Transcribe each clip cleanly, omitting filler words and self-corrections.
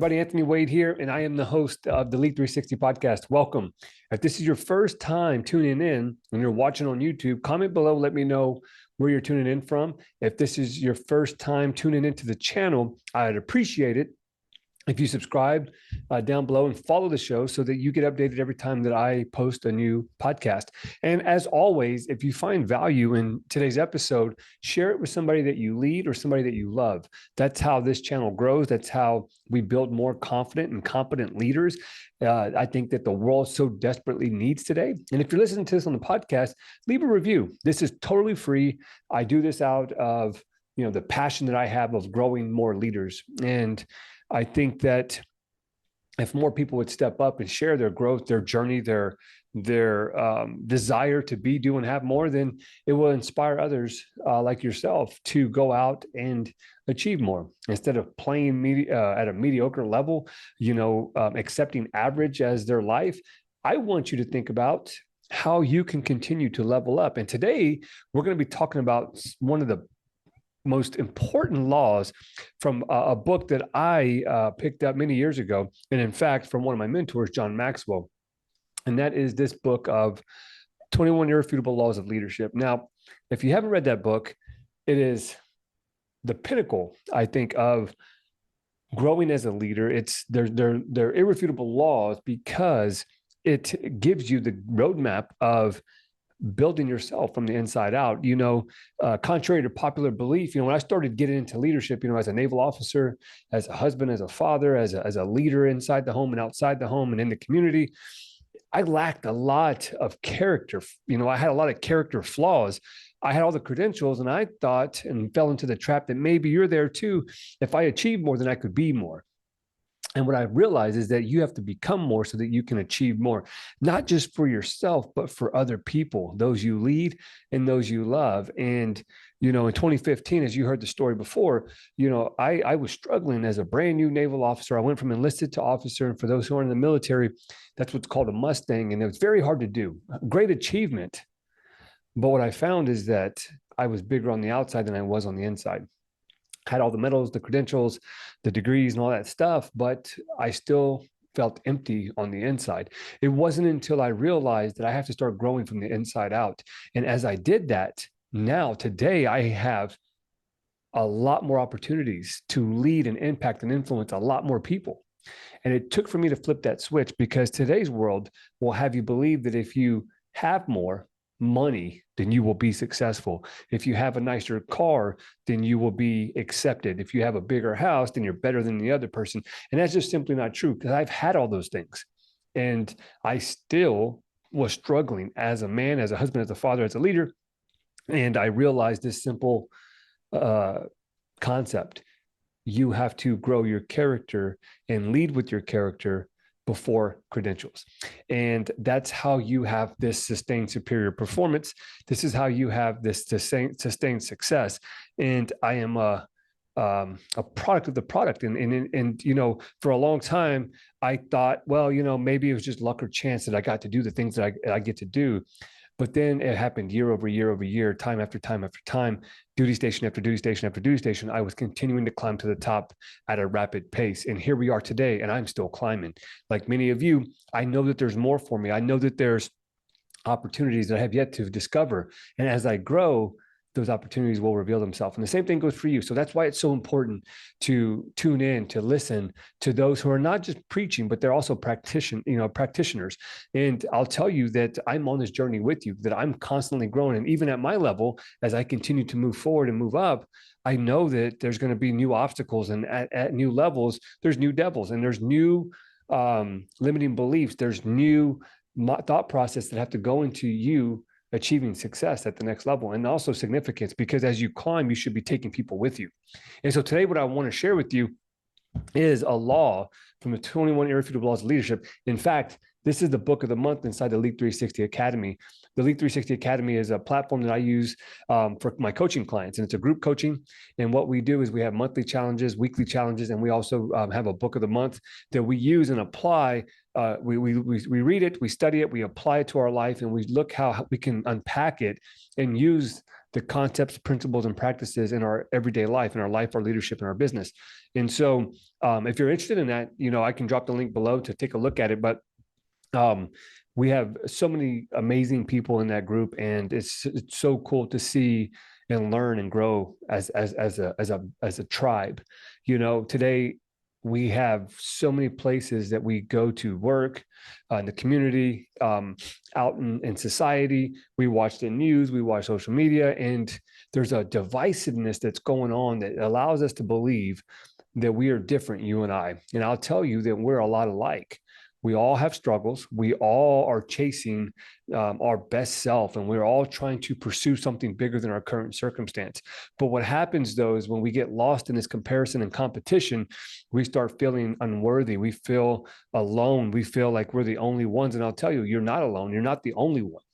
everybody. Anthony Wade here, and I am the host of the Lead 360 podcast. Welcome. If this is your first time tuning in and you're watching on YouTube, comment below. Let me know where you're tuning in from. If this is your first time tuning into the channel, I'd appreciate it if you subscribe down below and follow the show so that you get updated every time that I post a new podcast. And as always, if you find value in today's episode, share it with somebody that you lead or somebody that you love. That's how this channel grows. That's how we build more confident and competent leaders. I think that the world so desperately needs today. And if you're listening to this on the podcast, leave a review. This is totally free. I do this out of the passion that I have of growing more leaders. And I think that if more people would step up and share their growth, their journey, their desire to be, do, and have more, then it will inspire others like yourself to go out and achieve more instead of playing at a mediocre level, accepting average as their life. I want you to think about how you can continue to level up. And today we're going to be talking about one of the most important laws from a book that I picked up many years ago. And in fact, from one of my mentors, John Maxwell. And that is this book of 21 Irrefutable Laws of Leadership. Now, if you haven't read that book, it is the pinnacle, I think, of growing as a leader. They're irrefutable laws because it gives you the roadmap of building yourself from the inside out. Contrary to popular belief, when I started getting into leadership, as a naval officer, as a husband, as a father, as a leader inside the home and outside the home and in the community, I lacked a lot of character. I had a lot of character flaws. I had all the credentials, and I thought and fell into the trap that maybe you're there too. If I achieved more, then I could be more. And what I realized is that you have to become more so that you can achieve more, not just for yourself, but for other people, those you lead and those you love. And, in 2015, as you heard the story before, I was struggling as a brand new naval officer. I went from enlisted to officer. And for those who are in the military, that's what's called a Mustang. And it was very hard to do. Great achievement. But what I found is that I was bigger on the outside than I was on the inside. Had all the medals, the credentials, the degrees, and all that stuff, but I still felt empty on the inside. It wasn't until I realized that I have to start growing from the inside out. And as I did that, now today I have a lot more opportunities to lead and impact and influence a lot more people. And it took for me to flip that switch, because today's world will have you believe that if you have more money, then you will be successful. If you have a nicer car, then you will be accepted. If you have a bigger house, then you're better than the other person. And that's just simply not true, because I've had all those things. And I still was struggling as a man, as a husband, as a father, as a leader. And I realized this simple concept. You have to grow your character and lead with your character before credentials. And that's how you have this sustained superior performance. This is how you have this sustained success. And I am a product of the product. And for a long time, I thought, well, maybe it was just luck or chance that I got to do the things that I get to do. But then it happened year over year over year, time after time after time, duty station after duty station after duty station. I was continuing to climb to the top at a rapid pace. And here we are today, and I'm still climbing. Like many of you, I know that there's more for me. I know that there's opportunities that I have yet to discover. And as I grow, those opportunities will reveal themselves. And the same thing goes for you. So that's why it's so important to tune in, to listen to those who are not just preaching, but they're also practitioners. And I'll tell you that I'm on this journey with you, that I'm constantly growing. And even at my level, as I continue to move forward and move up, I know that there's going to be new obstacles, and at new levels, there's new devils, and there's new limiting beliefs. There's new thought process that have to go into you achieving success at the next level, and also significance, because as you climb, you should be taking people with you. And so today, what I want to share with you is a law from the 21 Irrefutable Laws of Leadership. In fact, this is the book of the month inside the Lead 360 Academy. The Lead 360 Academy is a platform that I use for my coaching clients, and it's a group coaching. And what we do is we have monthly challenges, weekly challenges, and we also have a book of the month that we use and apply. We read it, we study it, we apply it to our life, and we look how we can unpack it and use the concepts, principles, and practices in our everyday life, in our life, our leadership, and our business. And so if you're interested in that, I can drop the link below to take a look at it. But we have so many amazing people in that group, and it's so cool to see and learn and grow as a tribe. Today we have so many places that we go to work, in the community, out in society. We watch the news, we watch social media, and there's a divisiveness that's going on that allows us to believe that we are different, you and I. And I'll tell you that we're a lot alike. We all have struggles. We all are chasing our best self, and we're all trying to pursue something bigger than our current circumstance. But what happens, though, is when we get lost in this comparison and competition, we start feeling unworthy. We feel alone. We feel like we're the only ones. And I'll tell you, you're not alone. You're not the only one.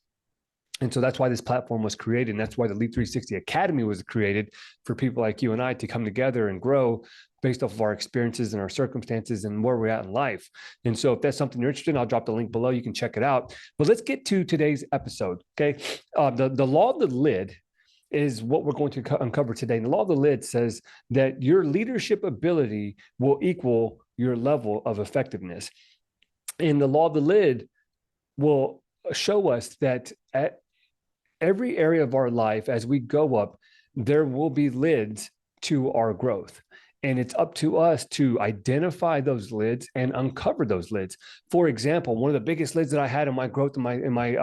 And so that's why this platform was created. And that's why the Lead 360 Academy was created, for people like you and I to come together and grow based off of our experiences and our circumstances and where we're at in life. And so if that's something you're interested in, I'll drop the link below. You can check it out. But let's get to today's episode. Okay. The law of the lid is what we're going to uncover today. And the law of the lid says that your leadership ability will equal your level of effectiveness. And the law of the lid will show us that at every area of our life, as we go up, there will be lids to our growth. And it's up to us to identify those lids and uncover those lids. For example, one of the biggest lids that I had in my growth, in my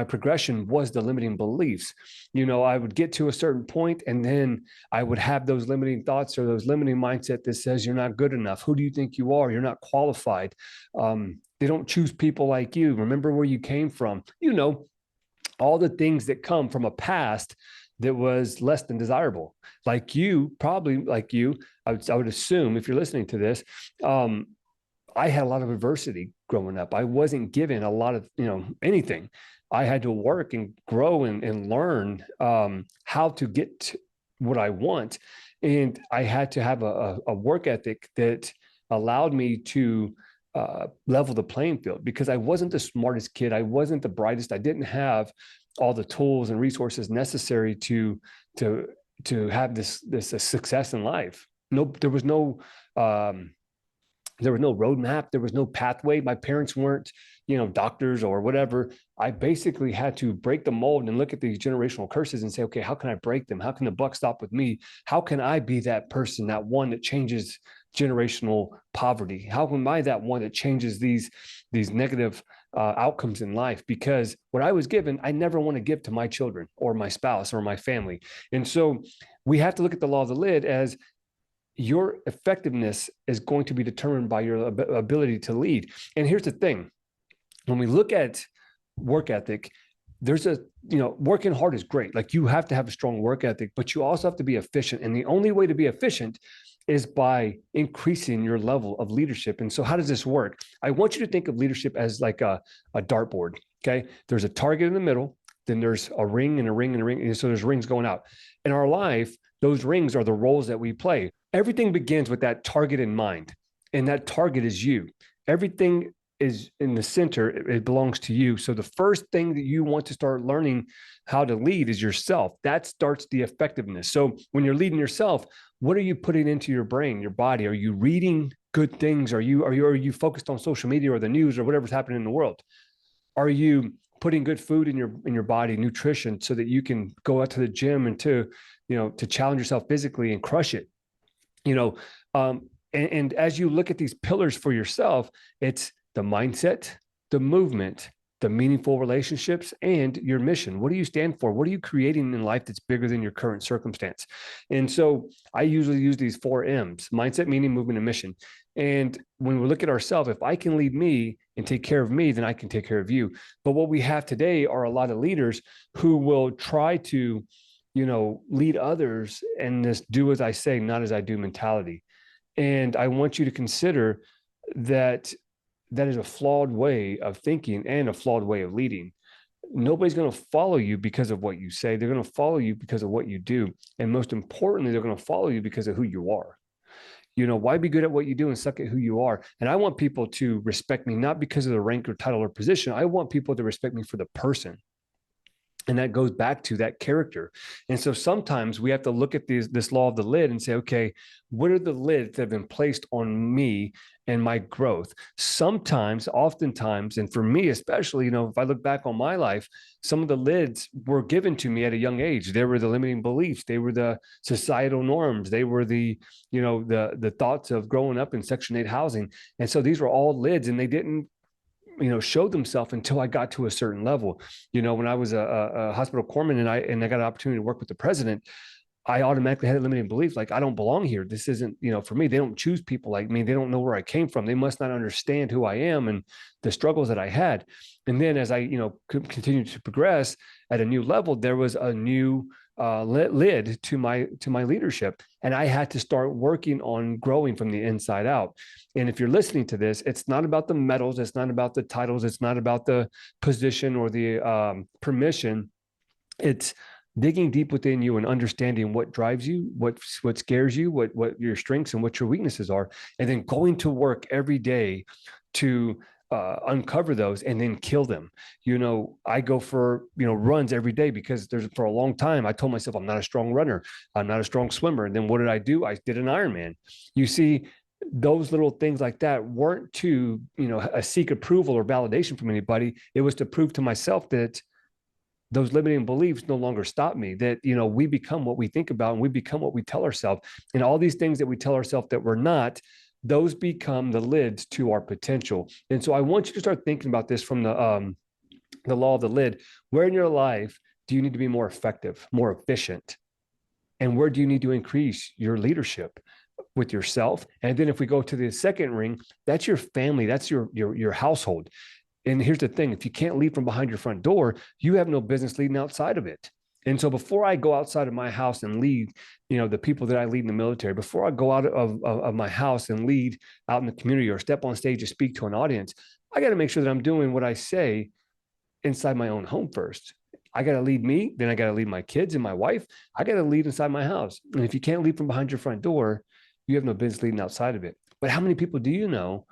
progression, was the limiting beliefs. I would get to a certain point, and then I would have those limiting thoughts or those limiting mindset that says, you're not good enough. Who do you think you are? You're not qualified. They don't choose people like you. Remember where you came from. All the things that come from a past that was less than desirable. I would assume, if you're listening to this, I had a lot of adversity growing up. I wasn't given a lot of, anything. I had to work and grow and learn how to get what I want. And I had to have a work ethic that allowed me to level the playing field, because I wasn't the smartest kid. I wasn't the brightest. I didn't have all the tools and resources necessary to have this success in life. There was no roadmap. There was no pathway. My parents weren't, doctors or whatever. I basically had to break the mold and look at these generational curses and say, okay, how can I break them? How can the buck stop with me? How can I be that person, that one that changes generational poverty? How am I that one that changes these negative outcomes in life? Because what I was given, I never want to give to my children or my spouse or my family. And so we have to look at the law of the lid as your effectiveness is going to be determined by your ability to lead. And here's the thing. When we look at work ethic, there's working hard is great. Like, you have to have a strong work ethic, but you also have to be efficient. And the only way to be efficient is by increasing your level of leadership. And so how does this work? I want you to think of leadership as like a dartboard. Okay. There's a target in the middle, then there's a ring and a ring and a ring. And so there's rings going out. In our life, those rings are the roles that we play. Everything begins with that target in mind. And that target is you. Everything is in the center. It belongs to you. So the first thing that you want to start learning how to lead is yourself. That starts the effectiveness. So when you're leading yourself, what are you putting into your brain, your body? Are you reading good things? Are you focused on social media or the news or whatever's happening in the world? Are you putting good food in your body, nutrition, so that you can go out to the gym and to challenge yourself physically and crush it? And as you look at these pillars for yourself, it's the mindset, the movement, the meaningful relationships, and your mission. What do you stand for? What are you creating in life that's bigger than your current circumstance? And so I usually use these 4 M's: mindset, meaning, movement, and mission. And when we look at ourselves, if I can lead me and take care of me, then I can take care of you. But what we have today are a lot of leaders who will try to, lead others in this do as I say, not as I do mentality. And I want you to consider that that is a flawed way of thinking and a flawed way of leading. Nobody's going to follow you because of what you say. They're going to follow you because of what you do. And most importantly, they're going to follow you because of who you are. Why be good at what you do and suck at who you are? And I want people to respect me, not because of the rank or title or position. I want people to respect me for the person. And that goes back to that character. And so sometimes we have to look at this law of the lid and say, okay, what are the lids that have been placed on me and my growth? Sometimes, oftentimes, and for me especially, if I look back on my life, some of the lids were given to me at a young age. They were the limiting beliefs. They were the societal norms. They were the thoughts of growing up in Section 8 housing. And so these were all lids, and they didn't show themselves until I got to a certain level. When I was a hospital corpsman and I got an opportunity to work with the president, I automatically had a limiting belief, like I don't belong here. This isn't, for me. They don't choose people like me. They don't know where I came from. They must not understand who I am and the struggles that I had. And then as I, continued to progress at a new level, there was a new lid to my leadership, and I had to start working on growing from the inside out. And if you're listening to this, it's not about the medals, it's not about the titles, it's not about the position or the permission. It's digging deep within you and understanding what drives you, what scares you, what your strengths and what your weaknesses are, and then going to work every day to uncover those and then kill them. I go for runs every day because for a long time I told myself I'm not a strong runner, I'm not a strong swimmer. And then what did I do? I did an Ironman. You see, those little things like that weren't to seek approval or validation from anybody. It was to prove to myself that those limiting beliefs no longer stop me, that, we become what we think about and we become what we tell ourselves. And all these things that we tell ourselves that we're not, those become the lids to our potential. And so I want you to start thinking about this from the law of the lid. Where in your life do you need to be more effective, more efficient? And where do you need to increase your leadership with yourself? And then if we go to the second ring, that's your family, that's your household. And here's the thing, if you can't lead from behind your front door, you have no business leading outside of it. And so before I go outside of my house and lead, the people that I lead in the military, before I go out of my house and lead out in the community or step on stage to speak to an audience, I got to make sure that I'm doing what I say inside my own home first. I got to lead me, then I got to lead my kids and my wife. I got to lead inside my house. And if you can't lead from behind your front door, you have no business leading outside of it. But how many people do you know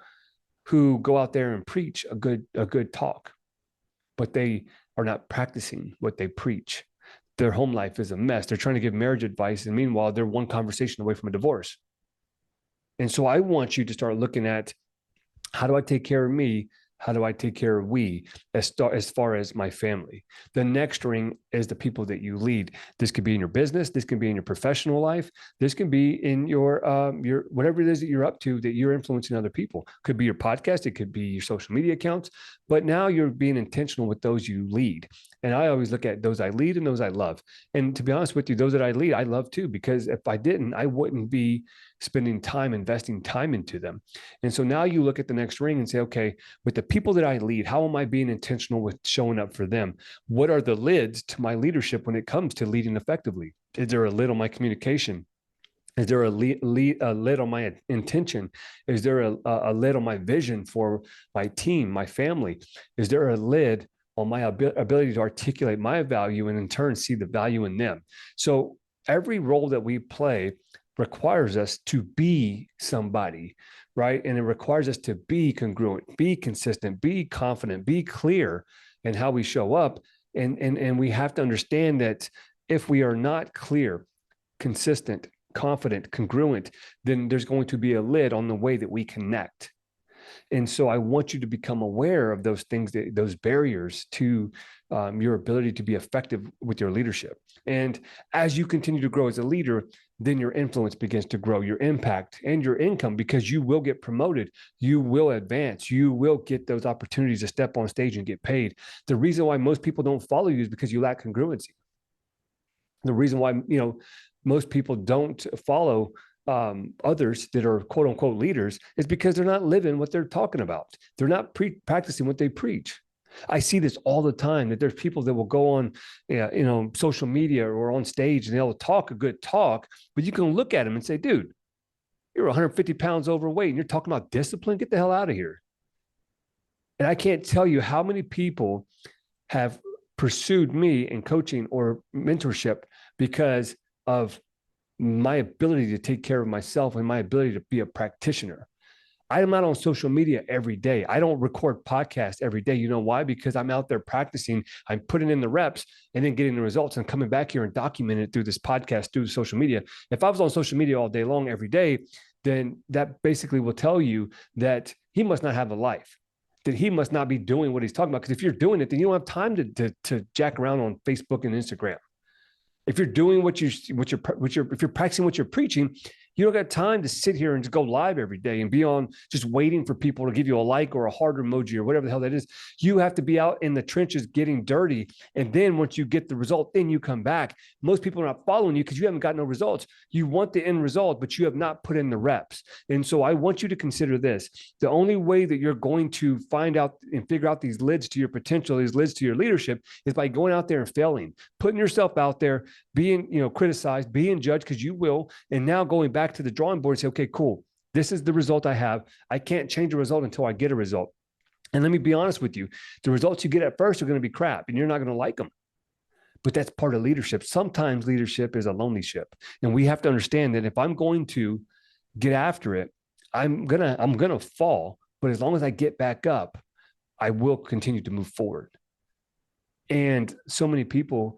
who go out there and preach a good talk, but they are not practicing what they preach? Their home life is a mess. They're trying to give marriage advice, and meanwhile, they're one conversation away from a divorce. And so I want you to start looking at, how do I take care of me? How do I take care of we as far as my family? The next ring is the people that you lead. This could be in your business. This can be in your professional life. This can be in your whatever it is that you're up to, that you're influencing other people. Could be your podcast. It could be your social media accounts. But now you're being intentional with those you lead. And I always look at those I lead and those I love. And to be honest with you, those that I lead, I love too, because if I didn't, I wouldn't be spending time, investing time into them. And so now you look at the next ring and say, okay, with the people that I lead, how am I being intentional with showing up for them? What are the lids to my leadership when it comes to leading effectively? Is there a lid on my communication? Is there a lid on my intention? Is there a lid on my vision for my team, my family? Is there a lid on my ability to articulate my value and in turn see the value in them? So every role that we play requires us to be somebody, right? And it requires us to be congruent, be consistent, be confident, be clear in how we show up. And we have to understand that if we are not clear, consistent, confident, congruent, then there's going to be a lid on the way that we connect. And so I want you to become aware of those things, those barriers to your ability to be effective with your leadership. And as you continue to grow as a leader, then your influence begins to grow, your impact and your income, because you will get promoted, you will advance, you will get those opportunities to step on stage and get paid. The reason why most people don't follow you is because you lack congruency. The reason why, most people don't follow others that are quote unquote leaders is because they're not living what they're talking about. They're not practicing what they preach. I see this all the time, that there's people that will go on, social media or on stage and they'll talk a good talk, but you can look at them and say, dude, you're 150 pounds overweight and you're talking about discipline. Get the hell out of here. And I can't tell you how many people have pursued me in coaching or mentorship because of my ability to take care of myself and my ability to be a practitioner. I'm not on social media every day. I don't record podcasts every day. You know why? Because I'm out there practicing. I'm putting in the reps and then getting the results and coming back here and documenting it through this podcast, through social media. If I was on social media all day long every day, then that basically will tell you that he must not have a life, that he must not be doing what he's talking about. Because if you're doing it, then you don't have time to jack around on Facebook and Instagram. If you're doing if you're practicing what you're preaching, you don't got time to sit here and just go live every day and be on just waiting for people to give you a like or a heart emoji or whatever the hell that is. You have to be out in the trenches getting dirty. And then once you get the result, then you come back. Most people are not following you because you haven't got no results. You want the end result, but you have not put in the reps. And so I want you to consider this. The only way that you're going to find out and figure out these lids to your potential, these lids to your leadership, is by going out there and failing, putting yourself out there, being, criticized, being judged, because you will. And now going back to the drawing board and say, okay, cool. This is the result I have. I can't change the result until I get a result. And let me be honest with you. The results you get at first are going to be crap and you're not going to like them. But that's part of leadership. Sometimes leadership is a lonely ship. And we have to understand that if I'm going to get after it, I'm gonna fall. But as long as I get back up, I will continue to move forward. And so many people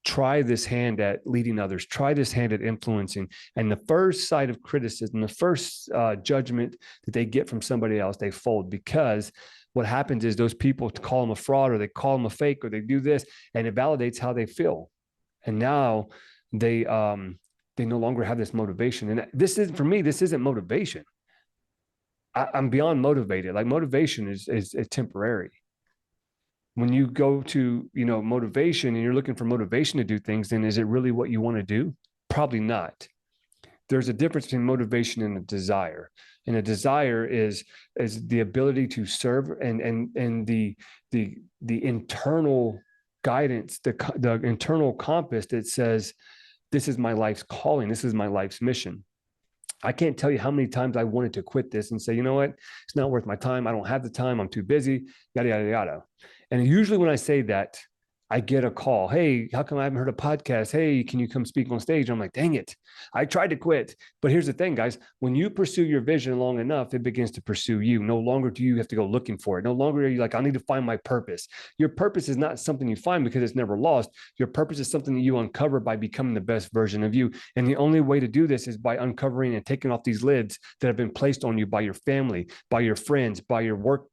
try this hand at leading others, try this hand at influencing. And the first sight of criticism, the first judgment that they get from somebody else, they fold, because what happens is those people call them a fraud, or they call them a fake, or they do this, and it validates how they feel. And now they no longer have this motivation. And this isn't, for me, this isn't motivation. I'm beyond motivated. Like, motivation is temporary. When you go to, motivation and you're looking for motivation to do things, then is it really what you want to do? Probably not. There's a difference between motivation and a desire. And a desire is the ability to serve, and the internal guidance, the internal compass that says, this is my life's calling. This is my life's mission. I can't tell you how many times I wanted to quit this and say, you know what? It's not worth my time. I don't have the time. I'm too busy, yada, yada, yada. And usually when I say that, I get a call. Hey, how come I haven't heard a podcast? Hey, can you come speak on stage? And I'm like, dang it. I tried to quit. But here's the thing, guys. When you pursue your vision long enough, it begins to pursue you. No longer do you have to go looking for it. No longer are you like, I need to find my purpose. Your purpose is not something you find because it's never lost. Your purpose is something that you uncover by becoming the best version of you. And the only way to do this is by uncovering and taking off these lids that have been placed on you by your family, by your friends, by your work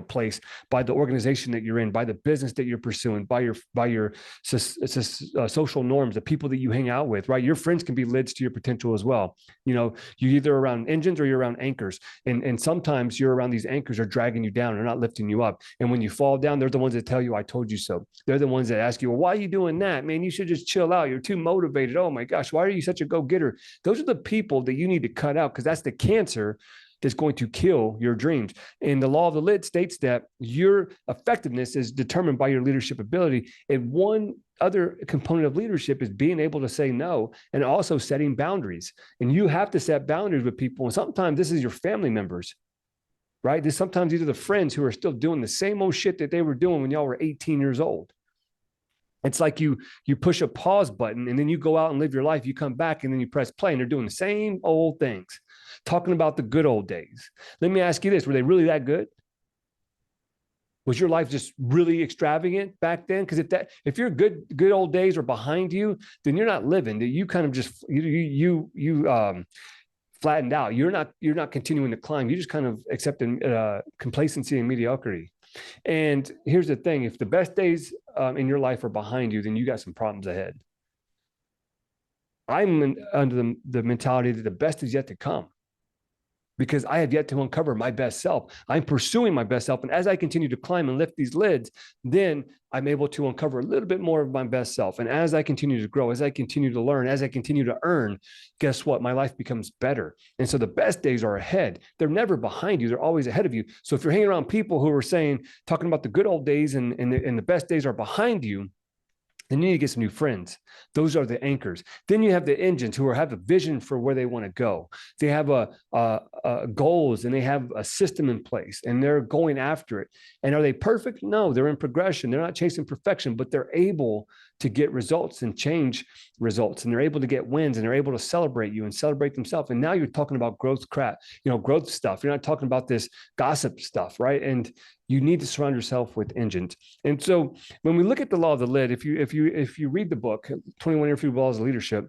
place, by the organization that you're in, by the business that you're pursuing, by your social norms, the people that you hang out with, right? Your friends can be lids to your potential as well. You're either around engines or you're around anchors. And sometimes you're around these anchors are dragging you down. They're not lifting you up. And when you fall down, they're the ones that tell you, I told you so. They're the ones that ask you, well, why are you doing that? Man, you should just chill out. You're too motivated. Oh my gosh, why are you such a go-getter? Those are the people that you need to cut out, because that's the cancer that's going to kill your dreams. And the law of the lid states that your effectiveness is determined by your leadership ability. And one other component of leadership is being able to say no, and also setting boundaries. And you have to set boundaries with people. And sometimes this is your family members, right? Sometimes these are the friends who are still doing the same old shit that they were doing when y'all were 18 years old. It's like you push a pause button and then you go out and live your life. You come back and then you press play and they're doing the same old things, talking about the good old days. Let me ask you this. Were they really that good? Was your life just really extravagant back then? Because if your good old days are behind you, then you're not living. You kind of just, you flattened out. You're not continuing to climb. You just kind of accepted complacency and mediocrity. And here's the thing. If the best days in your life are behind you, then you got some problems ahead. I'm under the mentality that the best is yet to come, because I have yet to uncover my best self. I'm pursuing my best self. And as I continue to climb and lift these lids, then I'm able to uncover a little bit more of my best self. And as I continue to grow, as I continue to learn, as I continue to earn, guess what? My life becomes better. And so the best days are ahead. They're never behind you. They're always ahead of you. So if you're hanging around people who are talking about the good old days and the best days are behind you, Then you need to get some new friends. Those are the anchors. Then you have the engines who have a vision for where they want to go. They have goals and they have a system in place and they're going after it. And are they perfect? No, they're in progression. They're not chasing perfection, but they're able to get results and change results. And they're able to get wins and they're able to celebrate you and celebrate themselves. And now you're talking about growth growth stuff. You're not talking about this gossip stuff, right? And you need to surround yourself with engines. And so when we look at the law of the lid, if you read the book, 21 Irrefutable Laws of Leadership,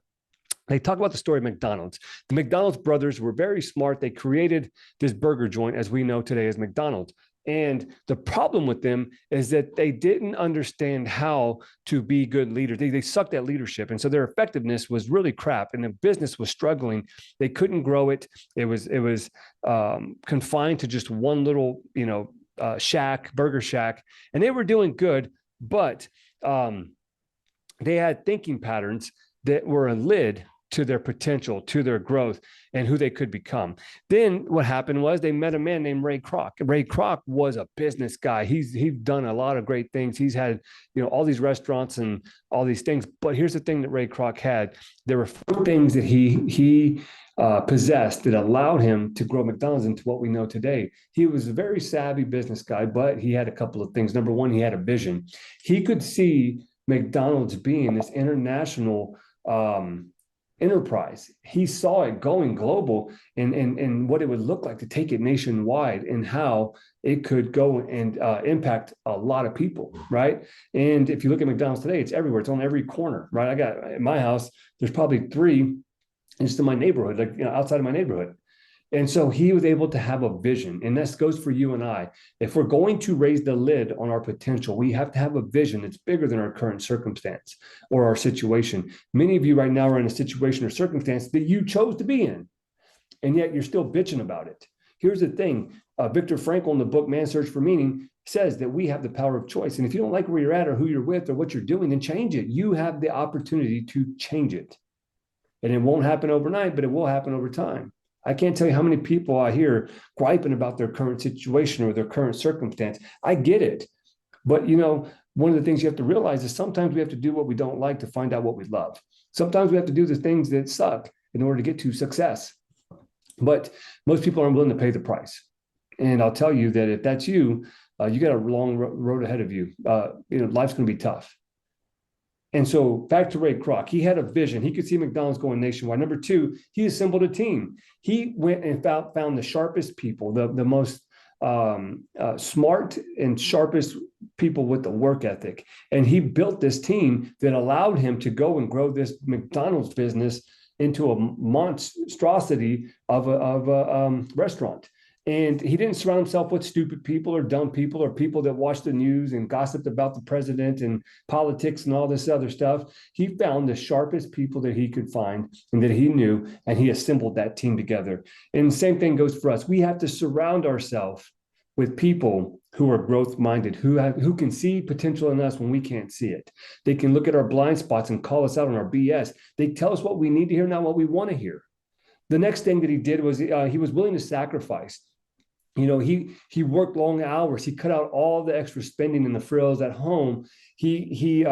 they talk about the story of McDonald's. The McDonald's brothers were very smart. They created this burger joint as we know today as McDonald's. And the problem with them is that they didn't understand how to be good leaders. They sucked at leadership. And so their effectiveness was really crap and the business was struggling. They couldn't grow it. It was confined to just one little, burger shack, and they were doing good, but they had thinking patterns that were a lid to their potential, to their growth, and who they could become. Then what happened was they met a man named Ray Kroc. Ray Kroc was a business guy. He's done a lot of great things. He's had, all these restaurants and all these things. But here's the thing that Ray Kroc had. There were 4 things that he possessed that allowed him to grow McDonald's into what we know today. He was a very savvy business guy, but he had a couple of things. Number one, he had a vision. He could see McDonald's being this international enterprise. He saw it going global and what it would look like to take it nationwide and how it could go and impact a lot of people, right? And if you look at McDonald's today, it's everywhere. It's on every corner, right? I got in my house, there's probably 3 just in my neighborhood, outside of my neighborhood. And so he was able to have a vision. And this goes for you and I. If we're going to raise the lid on our potential, we have to have a vision that's bigger than our current circumstance or our situation. Many of you right now are in a situation or circumstance that you chose to be in, and yet you're still bitching about it. Here's the thing. Viktor Frankl in the book, Man's Search for Meaning, says that we have the power of choice. And if you don't like where you're at or who you're with or what you're doing, then change it. You have the opportunity to change it. And it won't happen overnight, but it will happen over time. I can't tell you how many people I hear griping about their current situation or their current circumstance. I get it. But, one of the things you have to realize is sometimes we have to do what we don't like to find out what we love. Sometimes we have to do the things that suck in order to get to success. But most people aren't willing to pay the price. And I'll tell you that if that's you, you got a long road ahead of you. Life's going to be tough. And so back to Ray Kroc, he had a vision. He could see McDonald's going nationwide. Number 2, he assembled a team. He went and found the sharpest people, the most smart and sharpest people with the work ethic. And he built this team that allowed him to go and grow this McDonald's business into a monstrosity of a restaurant. And he didn't surround himself with stupid people or dumb people or people that watched the news and gossiped about the president and politics and all this other stuff. He found the sharpest people that he could find and that he knew, and he assembled that team together. And the same thing goes for us. We have to surround ourselves with people who are growth-minded, who can see potential in us when we can't see it. They can look at our blind spots and call us out on our BS. They tell us what we need to hear, not what we want to hear. The next thing that he did was he was willing to sacrifice. He worked long hours. He cut out all the extra spending and the frills at home. He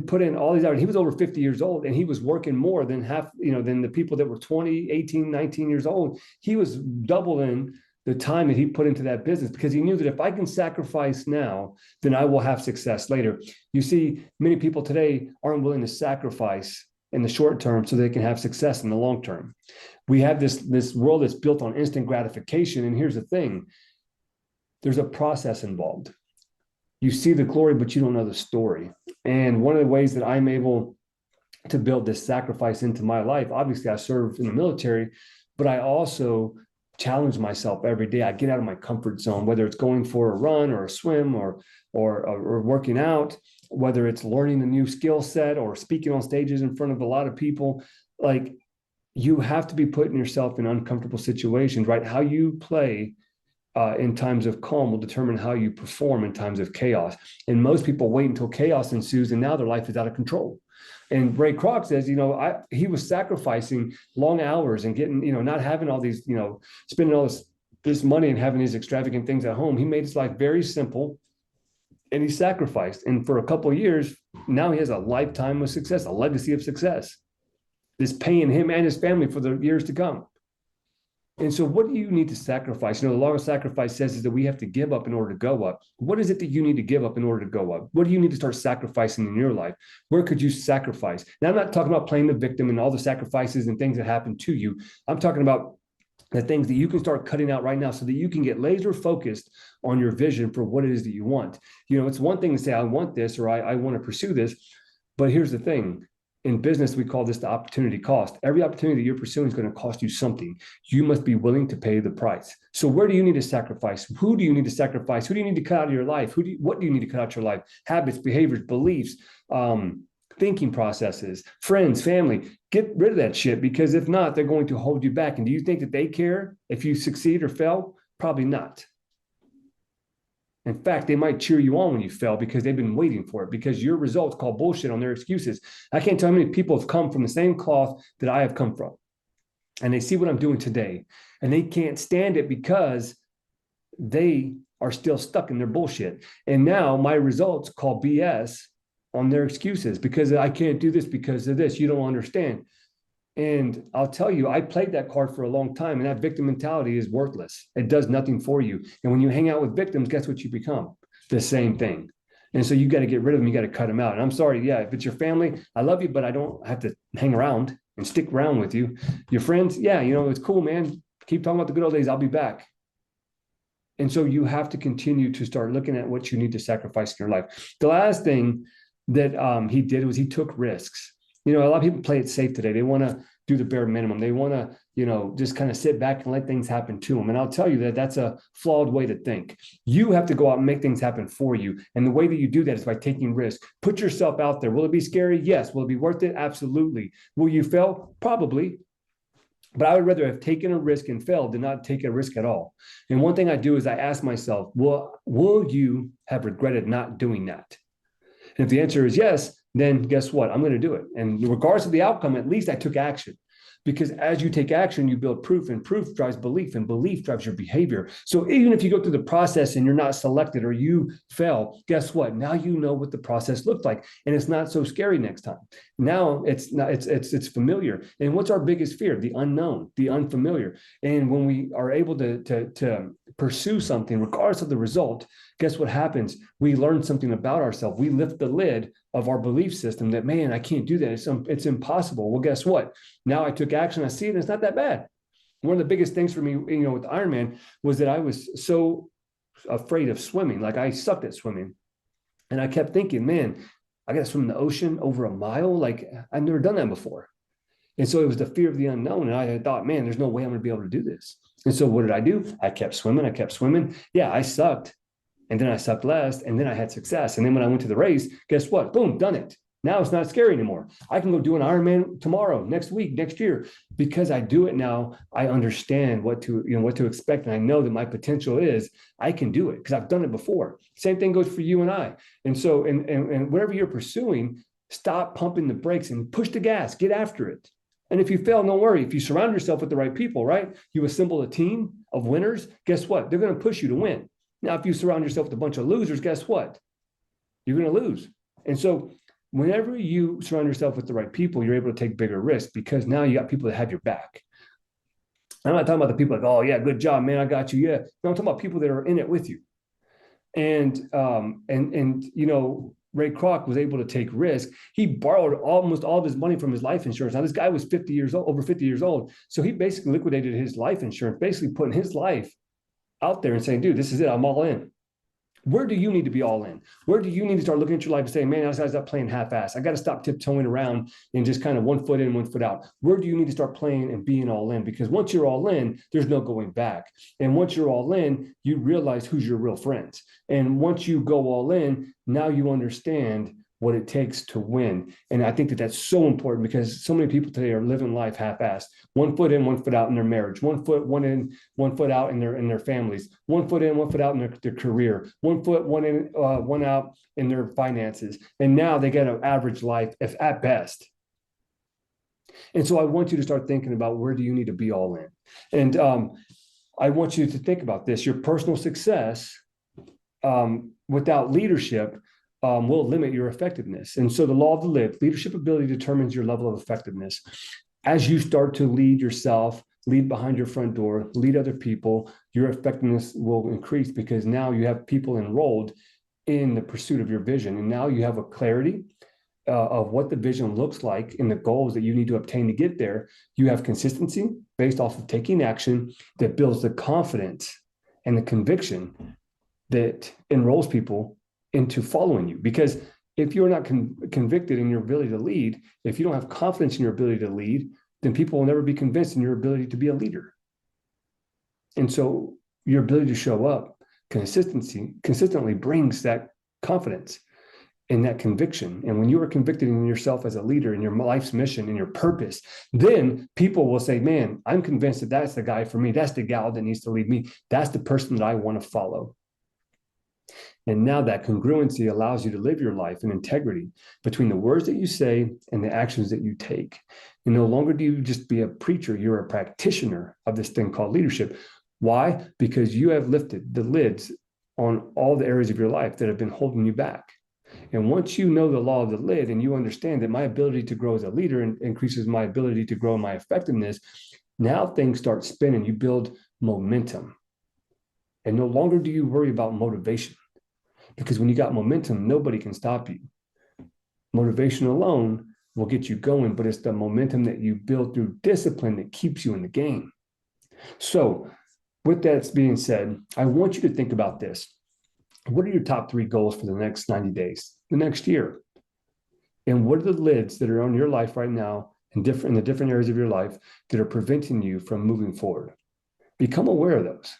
put in all these hours. He was over 50 years old and he was working more than than the people that were 20, 18, 19 years old. He was doubling the time that he put into that business because he knew that if I can sacrifice now, then I will have success later. You see, many people today aren't willing to sacrifice in the short term so they can have success in the long term. We have this world that's built on instant gratification. And here's the thing. There's a process involved. You see the glory, but you don't know the story. And one of the ways that I'm able to build this sacrifice into my life, obviously I serve in the military, but I also challenge myself every day. I get out of my comfort zone, whether it's going for a run or a swim or working out, whether it's learning a new skill set or speaking on stages in front of a lot of people. Like, you have to be putting yourself in uncomfortable situations, right? How you play in times of calm will determine how you perform in times of chaos. And most people wait until chaos ensues and now their life is out of control. And Ray Kroc says, he was sacrificing long hours and getting, not having all these, spending all this money and having these extravagant things at home. He made his life very simple. and he sacrificed. And for a couple of years, now he has a lifetime of success, a legacy of success. This paying him and his family for the years to come. And so, what do you need to sacrifice? The law of sacrifice says is that we have to give up in order to go up. What is it that you need to give up in order to go up? What do you need to start sacrificing in your life? Where could you sacrifice? Now, I'm not talking about playing the victim and all the sacrifices and things that happen to you. I'm talking about the things that you can start cutting out right now so that you can get laser focused on your vision for what it is that you want. It's one thing to say, I want this, or I want to pursue this. But here's the thing. In business, we call this the opportunity cost. Every opportunity that you're pursuing is going to cost you something. You must be willing to pay the price. So where do you need to sacrifice? Who do you need to sacrifice? Who do you need to cut out of your life? What do you need to cut out of your life? Habits, behaviors, beliefs, thinking processes, friends, family. Get rid of that shit, because if not, they're going to hold you back. And do you think that they care if you succeed or fail? Probably not. In fact, they might cheer you on when you fail because they've been waiting for it, because your results call bullshit on their excuses. I can't tell how many people have come from the same cloth that I have come from, and they see what I'm doing today, and they can't stand it because they are still stuck in their bullshit. And now my results call BS on their excuses, because I can't do this because of this. You don't understand. And I'll tell you, I played that card for a long time, and that victim mentality is worthless. It does nothing for you. And when you hang out with victims, guess what you become? The same thing. And so you got to get rid of them. You got to cut them out. And I'm sorry, yeah, if it's your family, I love you, but I don't have to hang around and stick around with you. Your friends, yeah, it's cool, man. Keep talking about the good old days. I'll be back. And so you have to continue to start looking at what you need to sacrifice in your life. The last thing that he did was he took risks. A lot of people play it safe today. They want to do the bare minimum. They want to, just kind of sit back and let things happen to them. And I'll tell you that that's a flawed way to think. You have to go out and make things happen for you. And the way that you do that is by taking risks. Put yourself out there. Will it be scary? Yes. Will it be worth it? Absolutely. Will you fail? Probably. But I would rather have taken a risk and failed than not take a risk at all. And one thing I do is I ask myself, will you have regretted not doing that? And if the answer is yes, then guess what? I'm going to do it. And regardless of the outcome, at least I took action. Because as you take action, you build proof, and proof drives belief, and belief drives your behavior. So even if you go through the process and you're not selected or you fail, guess what? Now you know what the process looked like, and it's not so scary next time. Now it's familiar. And what's our biggest fear? The unknown, the unfamiliar. And when we are able to pursue something, regardless of the result, guess what happens? We learn something about ourselves. We lift the lid of our belief system that, man, I can't do that. It's impossible. Well, guess what? Now I took action. I see it, and it's not that bad. One of the biggest things for me, with Ironman was that I was so afraid of swimming. Like, I sucked at swimming. And I kept thinking, man, I got to swim in the ocean over a mile. Like, I've never done that before. And so it was the fear of the unknown. And I thought, man, there's no way I'm going to be able to do this. And so what did I do? I kept swimming. Yeah, I sucked. And then I sucked less, and then I had success. And then when I went to the race, guess what? Boom, done it. Now it's not scary anymore. I can go do an Ironman tomorrow, next week, next year. Because I do it now, I understand what to expect. And I know that my potential is I can do it because I've done it before. Same thing goes for you and I. And so, and whatever you're pursuing, stop pumping the brakes and push the gas, get after it. And if you fail, don't worry. If you surround yourself with the right people, right? You assemble a team of winners, guess what? They're going to push you to win. Now, if you surround yourself with a bunch of losers, guess what? You're going to lose. And so whenever you surround yourself with the right people, you're able to take bigger risks because now you got people that have your back. I'm not talking about the people like, oh, yeah, good job, man, I got you. Yeah. No, I'm talking about people that are in it with you. And Ray Kroc was able to take risk. He borrowed almost all of his money from his life insurance. Now, this guy was over 50 years old. So he basically liquidated his life insurance, basically putting his life out there and saying, dude, this is it. I'm all in. Where do you need to be all in? Where do you need to start looking at your life and saying, man, I gotta stop playing half-ass. I got to stop tiptoeing around and just kind of 1 foot in, 1 foot out. Where do you need to start playing and being all in? Because once you're all in, there's no going back. And once you're all in, you realize who's your real friends. And once you go all in, now you understand what it takes to win. And I think that that's so important because so many people today are living life half-assed. 1 foot in, 1 foot out in their marriage, 1 foot, one in, 1 foot out in their families, 1 foot in, 1 foot out in their career, 1 foot, one in, 1 out in their finances. And now they get an average life, if at best. And so I want you to start thinking about where do you need to be all in? And I want you to think about this. Your personal success without leadership will limit your effectiveness. And so the law of the lid, leadership ability determines your level of effectiveness. As you start to lead yourself, lead behind your front door, lead other people, your effectiveness will increase because now you have people enrolled in the pursuit of your vision. And now you have a clarity of what the vision looks like and the goals that you need to obtain to get there. You have consistency based off of taking action that builds the confidence and the conviction that enrolls people into following you. Because if you're not convicted in your ability to lead, if you don't have confidence in your ability to lead, then people will never be convinced in your ability to be a leader. And so your ability to show up consistently brings that confidence and that conviction. And when you are convicted in yourself as a leader, in your life's mission, in your purpose, then people will say, man, I'm convinced that that's the guy for me. That's the gal that needs to lead me. That's the person that I want to follow. And now that congruency allows you to live your life in integrity between the words that you say and the actions that you take. And no longer do you just be a preacher, you're a practitioner of this thing called leadership. Why? Because you have lifted the lids on all the areas of your life that have been holding you back. And once you know the law of the lid and you understand that my ability to grow as a leader increases my ability to grow my effectiveness, now things start spinning. You build momentum. And no longer do you worry about motivation. Because when you got momentum, nobody can stop you. Motivation alone will get you going, but it's the momentum that you build through discipline that keeps you in the game. So with that being said, I want you to think about this. What are your top 3 goals for the next 90 days, the next year? And what are the lids that are on your life right now in the different areas of your life that are preventing you from moving forward? Become aware of those.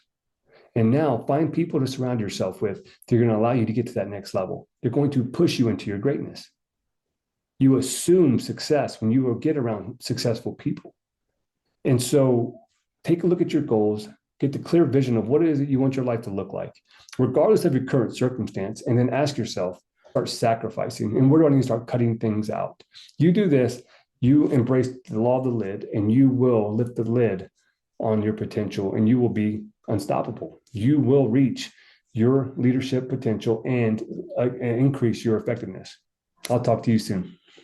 And now find people to surround yourself with that are going to allow you to get to that next level. They're going to push you into your greatness. You assume success when you will get around successful people. And so take a look at your goals, get the clear vision of what it is that you want your life to look like, regardless of your current circumstance, and then ask yourself, start sacrificing. And where do I need to start cutting things out? You do this, you embrace the law of the lid, and you will lift the lid on your potential, and you will be unstoppable. You will reach your leadership potential and increase your effectiveness. I'll talk to you soon.